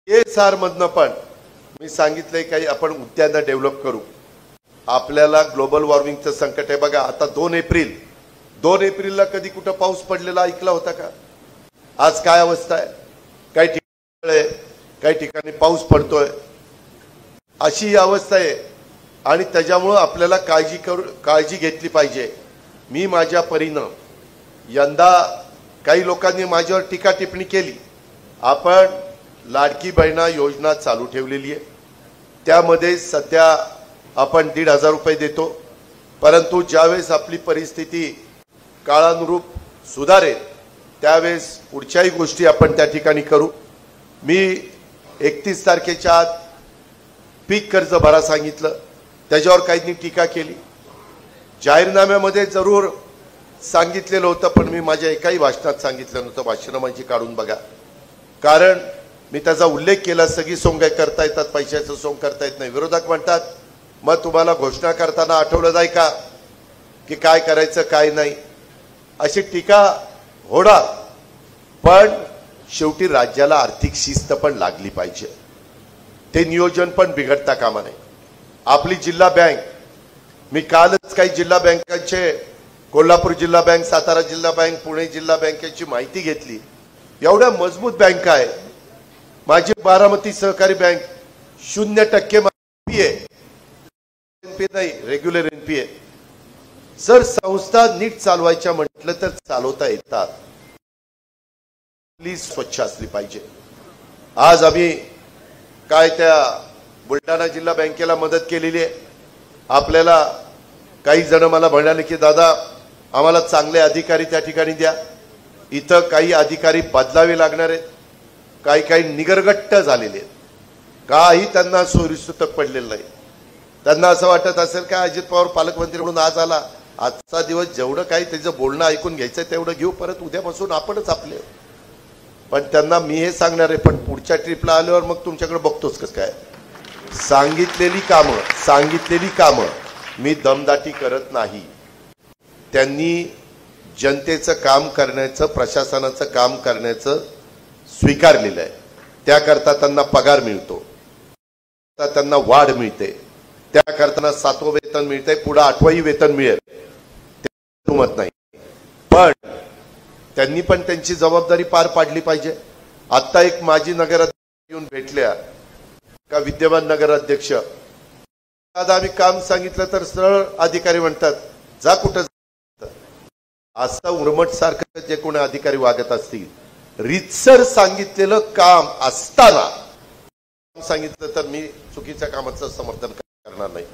CSR मधनं पण मी सांगितलंय काही आपण उद्यानं डेव्हलप करू। आपल्याला ग्लोबल वॉर्मिंगचं संकट आहे बघा। आता 2 एप्रिलला कधी कुठं पाऊस पडलेला ऐकला होता का? आज काय अवस्था आहे? काही ठिकाणी पाऊस पडतोय, अशी अवस्था आहे आणि त्याच्यामुळे आपल्याला काळजी घेतली पाहिजे। मी माझ्या परीनं यंदा काही लोकांनी माझ्यावर टीका टिप्पणी केली। आपण लाडकी बहिणा योजना चालू ठेवलेली आहे, त्यामध्ये सध्या आपण 1,500 रुपये देतो, परंतु ज्यावेळेस आपली परिस्थिती काळानुरूप सुधारेल त्यावेळेस पुढच्याही गोष्टी आपण त्या ठिकाणी करू। मी 31 तारखेच्या आत पीक कर्ज भरा सांगितलं, त्याच्यावर काहींनी टीका केली। जाहीरनाम्यामध्ये जरूर सांगितलेलं होतं, पण मी माझ्या एकाही भाषणात सांगितलं नव्हतं। भाषणं माझी काढून बघा, कारण मी त्याचा उल्लेख केला। सगळी सोंग करता येतात, पैशाचं सोंग करता येत नाही। विरोधक म्हणतात मग तुम्हाला घोषणा करताना आठवलं जाय का की काय करायचं काय नाही, अशी टीका होणार। पण शेवटी राज्याला आर्थिक शिस्त पण लागली पाहिजे, ते नियोजन पण बिघडता कामा नये। आपली जिल्हा बँक, मी कालच काही जिल्हा बँकांचे, कोल्हापूर जिल्हा बँक, सातारा जिल्हा बँक, पुणे जिल्हा बँकेची माहिती घेतली। एवढ्या मजबूत बँका आहे। माझी बारामती सहकारी बँक 0% एनपीए नाही, रेग्युलर एनपीए। जर संस्था नीट चालवायच्या म्हटलं तर चालवता येतात, प्लीज स्वच्छ असली पाहिजे। आज आम्ही काय त्या बुलढाणा जिल्हा बँकेला मदत केलेली आहे। आपल्याला काही जण मला म्हणाले की दादा आम्हाला चांगले अधिकारी त्या ठिकाणी द्या, इथं काही अधिकारी बदलावे लागणार आहेत, काही निगरगट्ट झालेले आहेत, काही त्यांना सोयीसुतक पडलेलं नाही। त्यांना असं वाटत असेल का अजित पवार पालकमंत्री म्हणून आज आला, आजचा दिवस जेवढं काही त्याचं बोलणं ऐकून घ्यायचं तेवढं घेऊ, परत उद्यापासून आपणच आपले। पण त्यांना मी हे सांगणार आहे, पण पुढच्या ट्रिपला आल्यावर मग तुमच्याकडे बघतोच कसं काय। सांगितलेली कामं मी दमदाटी करत नाही। त्यांनी जनतेचं काम करण्याचं, प्रशासनाचं काम करण्याचं स्वीकारलेलं आहे, त्याकरता त्यांना पगार मिळतो, त्यांना वाढ मिळते, त्याकरता 7वं वेतन मिळते, पुढे 8वंही वेतन मिळेल, मत नाही। पण त्यांनी पण त्यांची जबाबदारी पार पाडली पाहिजे। आता एक माजी नगराध्यक्ष येऊन भेटल्या का विद्यमान नगराध्यक्ष, आता आम्ही काम सांगितलं तर सरळ अधिकारी म्हणतात जा कुठं। असं उर्मट सारखं जे कोणी अधिकारी वागत असतील, रीतसर सांगितलेलं काम असताना सांगितलं तर मी चुकीच्या कामाचं समर्थन करणार नाही।